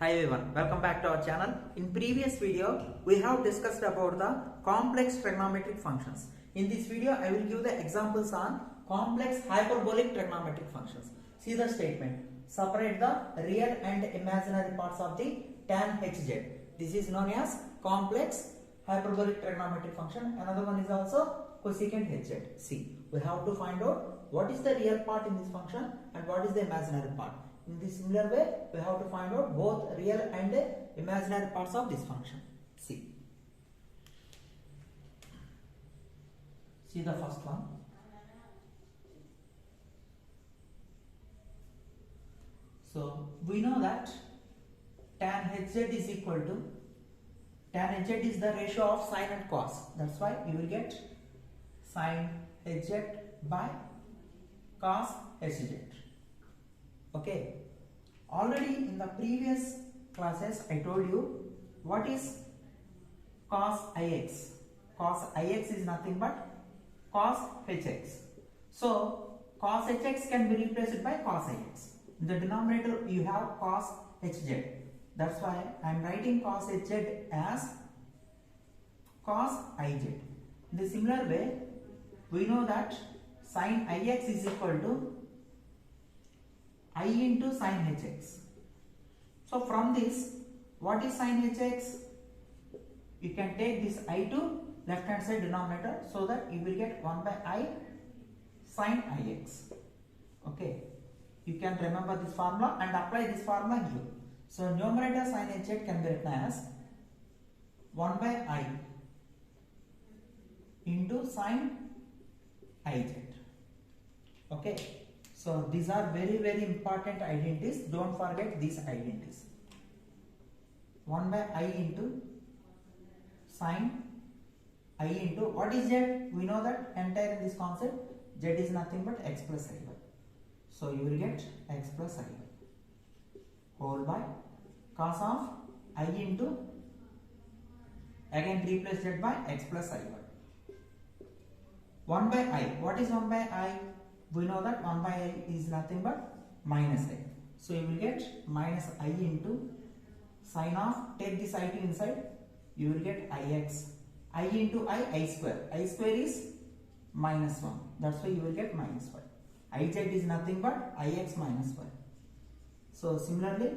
Hi everyone, welcome back to our channel. In previous video, we have discussed about the complex trigonometric functions. In this video, I will give the examples on complex hyperbolic trigonometric functions. See the statement. Separate the real and imaginary parts of the TANhZ. This is known as complex hyperbolic trigonometric function. Another one is also cosecant hz. See, we have to find out what is the real part in this function and what is the imaginary part. In this similar way, we have to find out both real and imaginary parts of this function. See the first one. So we know that TANhz is equal to, TANhz is the ratio of sine and cos. That's why you will get sine hz by cos hz. Okay, already in the previous classes I told you what is cos ix. Cos ix is nothing but cos hx. So cos hx can be replaced by cos ix. In the denominator you have cos hz. That's why I am writing cos hz as cos iz. In the similar way, we know that sin ix is equal to I into sin hx. So from this, what is sin hx? You can take this I to left hand side denominator, so that you will get 1 by I sin ix. Okay, you can remember this formula and apply this formula here. So numerator sin hz can be written as 1 by I into sin iz. Okay. So these are very important identities. Don't forget these identities. 1 by I into sine I into, what is z? We know that entire in this concept z is nothing but x plus iy. So you will get x plus iy whole by cos of I into, again replace z by x plus iy. 1 by I. What is 1 by I? We know that 1 by I is nothing but minus I. So you will get minus I into sine of, take this I to inside, you will get ix. I into I square. I square is minus 1. That's why you will get minus 1. Iz is nothing but ix minus 1. So similarly,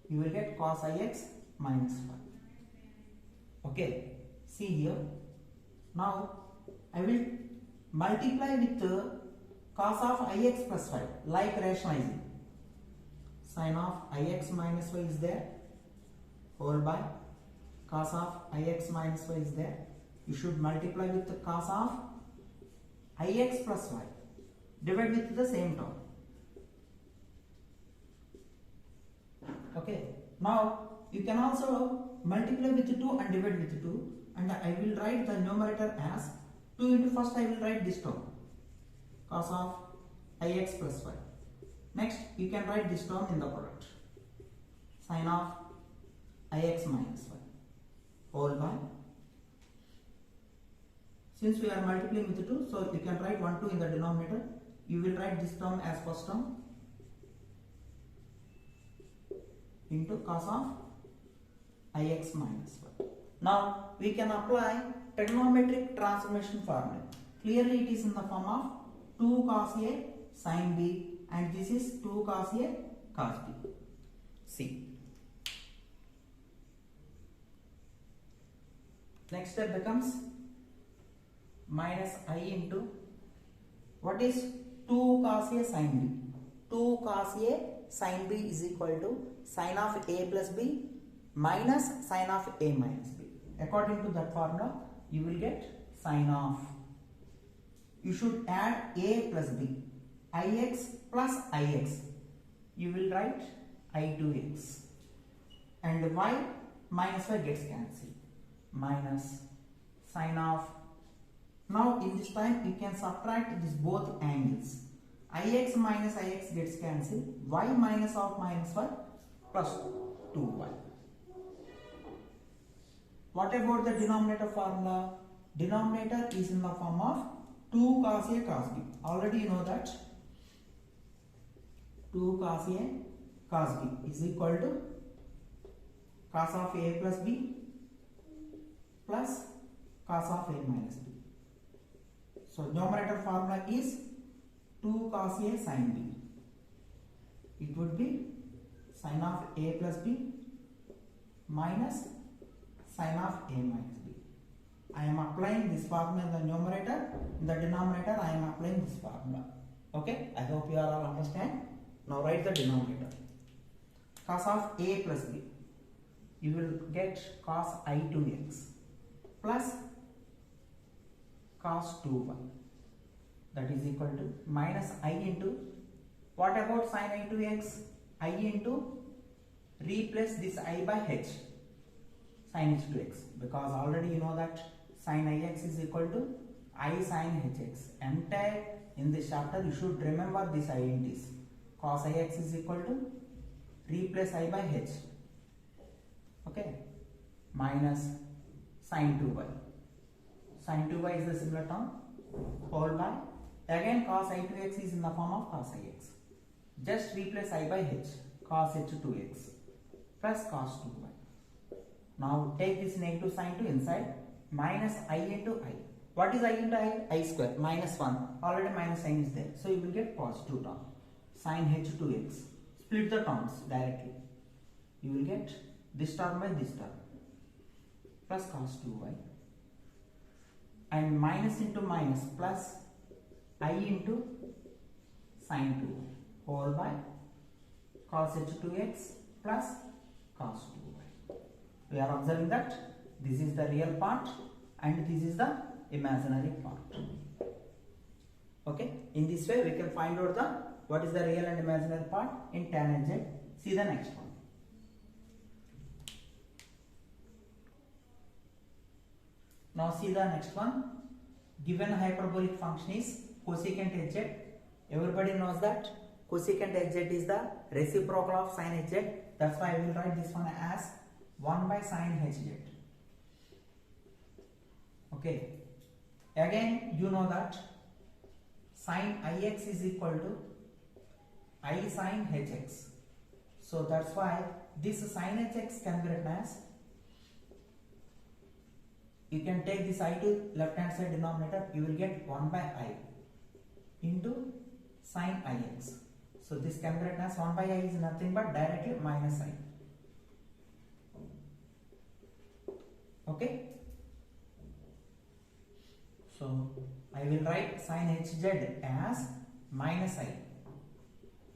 you will get cos ix minus 1. Okay, see here. Now I will multiply with cos of ix plus 5, like rationalizing. Sin of ix minus y is there, whole by cos of ix minus y is there. You should multiply with the cos of ix plus y, divide with the same term. Okay, now you can also multiply with 2 and divide with 2, and I will write the numerator as 2 into, first I will write this term, cos of ix plus y. Next you can write this term in the product, sin of ix minus y, whole by, since we are multiplying with 2, so you can write 1 2 in the denominator. You will write this term as first term into cos of ix minus y. Now we can apply trigonometric transformation formula. Clearly it is in the form of 2 cos a sin b, and this is 2 cos a cos b. See, next step becomes minus I into, what is 2 cos a sin b? 2 cos a sin b is equal to sin of a plus b minus sin of a minus b. According to that formula, you will get sin of, you should add a plus b, ix plus ix, you will write I to x, and y minus y gets cancelled, minus sin of, now in this time you can subtract this both angles, ix minus ix gets cancelled, y minus of minus y plus 2y. What about the denominator formula? Denominator is in the form of 2 cos a cos b. Already you know that 2 cos a cos b is equal to cos of a plus b plus cos of a minus b. So numerator formula is 2 cos a sin b. It would be sin of a plus b minus sin of a minus b. I am applying this formula in the numerator. In the denominator, I am applying this formula. Okay, I hope you all understand. Now write the denominator. Cos of a plus b. You will get cos I2x plus cos 2y. That is equal to minus I into, what about sin I2x? I into, replace this I by h, sin h2x, because already you know that sin ix is equal to I sin hx. Entire in this chapter you should remember this identities. Cos ix is equal to, replace I by h, okay, minus sin 2y. Sin 2y is the similar term, whole by, again cos I2x is in the form of cos ix. Just replace I by h, cos h2x plus cos 2y. Now take this negative sign to inside, minus I into I. What is I into I? I square, minus 1. Already minus sign is there. So you will get positive term, sin h2x. Split the terms directly. You will get this term by this term, plus cos 2y. And minus into minus, plus I into sin 2y, whole by cos h2x plus cos 2y. We are observing that this is the real part and this is the imaginary part. Okay, in this way we can find out the what is the real and imaginary part in tan hz. See the next one. Now see the next one. Given hyperbolic function is cosecant hz. Everybody knows that cosecant hz is the reciprocal of sin hz. That's why I will write this one as 1 by sin hz. Okay. Again, you know that sin ix is equal to I sin hx. So that's why this sin hx can be written as, you can take this I to left hand side denominator, you will get 1 by I into sin ix. So this can be written as 1 by I is nothing but directly minus I. Okay. So I will write sin hz as minus I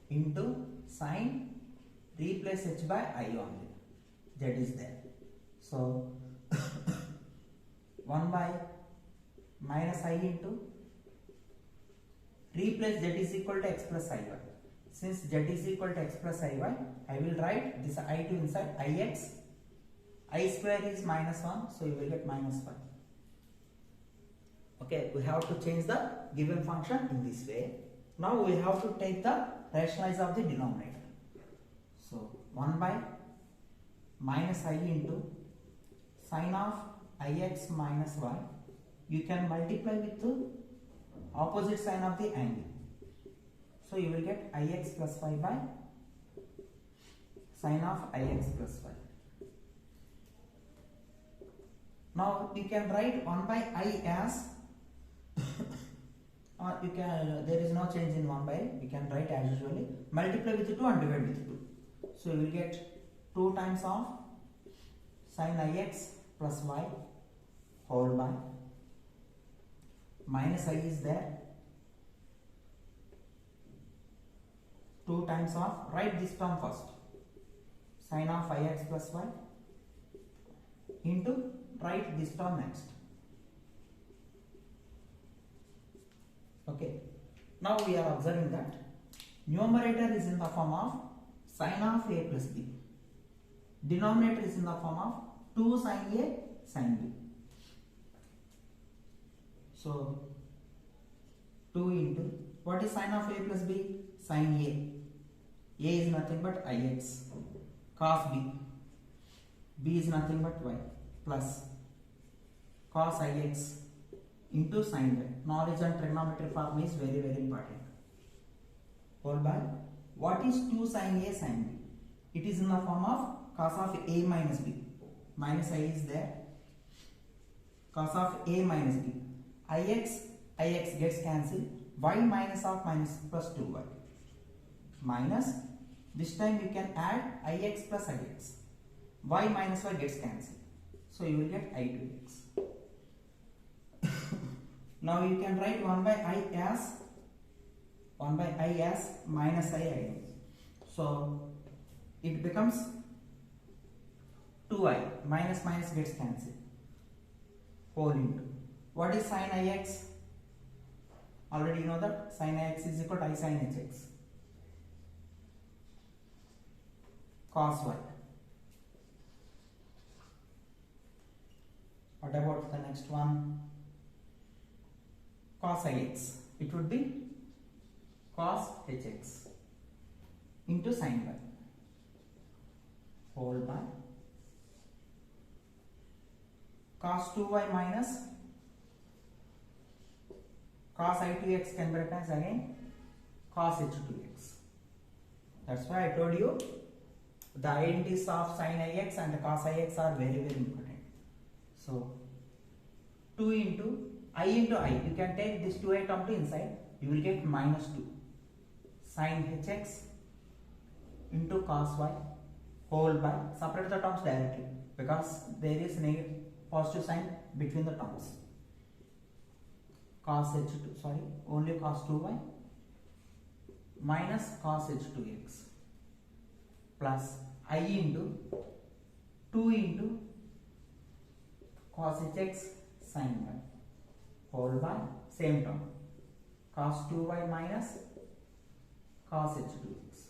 into sin, replace h by I only. Z is there. So 1 by minus I into, replace z is equal to x plus iy. Since z is equal to x plus iy, I will write this I to inside ix. I square is minus 1, so you will get minus 5. Okay, we have to change the given function in this way. Now we have to take the rationalize of the denominator. So 1 by minus I into sin of ix minus y. You can multiply with the opposite sign of the angle. So you will get ix plus y by sin of ix plus y. Now you can write 1 by I as or you can, there is no change in 1 by I, you can write as usually, multiply with 2 and divide with 2. So you will get 2 times of sin ix plus y whole by minus I is there, 2 times of, write this term first, sin of ix plus y into, write this term next. Okay, now we are observing that numerator is in the form of sin of a plus b, denominator is in the form of 2 sin a sin b. So 2 into, what is sin of a plus b? Sin a. A is nothing but ix, cos b. B is nothing but y, plus cos ix into sin y. Knowledge and trigonometry form is very important. Whole by, what is 2 sin a sin b? It is in the form of cos of a minus b. Minus I is there. Cos of a minus b. Ix gets cancelled. Y minus of minus plus 2y. Minus, this time you can add ix plus ix. Y minus y gets cancelled. So you will get I2x. Now you can write 1 by I as minus I. So it becomes 2i. Minus minus gets cancelled. Whole into. What is sin ix? Already you know that sin ix is equal to I sin hx. Cos y. What about the next one? Cos ix. It would be cos hx into sin y whole by cos 2y minus cos I2x can be written as again cos h2x. That's why I told you the identities of sin ix and cos ix are very important. So 2 into I into I, you can take this 2i term to inside, you will get minus 2 sin hx into cos y whole by, separate the terms directly because there is negative positive sign between the terms. Cos h2, sorry, only cos 2y minus cos h2x plus I into 2 into cos hx sin y whole by same term cos 2y minus cos h2x.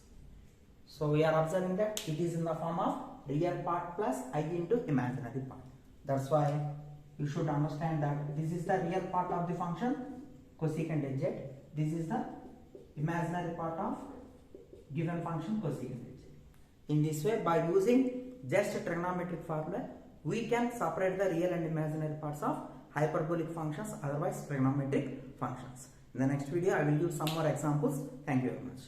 So we are observing that it is in the form of real part plus I into imaginary part. That's why you should understand that this is the real part of the function cosecant hz. This is the imaginary part of given function cosecant hz. In this way, by using just a trigonometric formula, we can separate the real and imaginary parts of hyperbolic functions, otherwise trigonometric functions. In the next video, I will give some more examples. Thank you very much.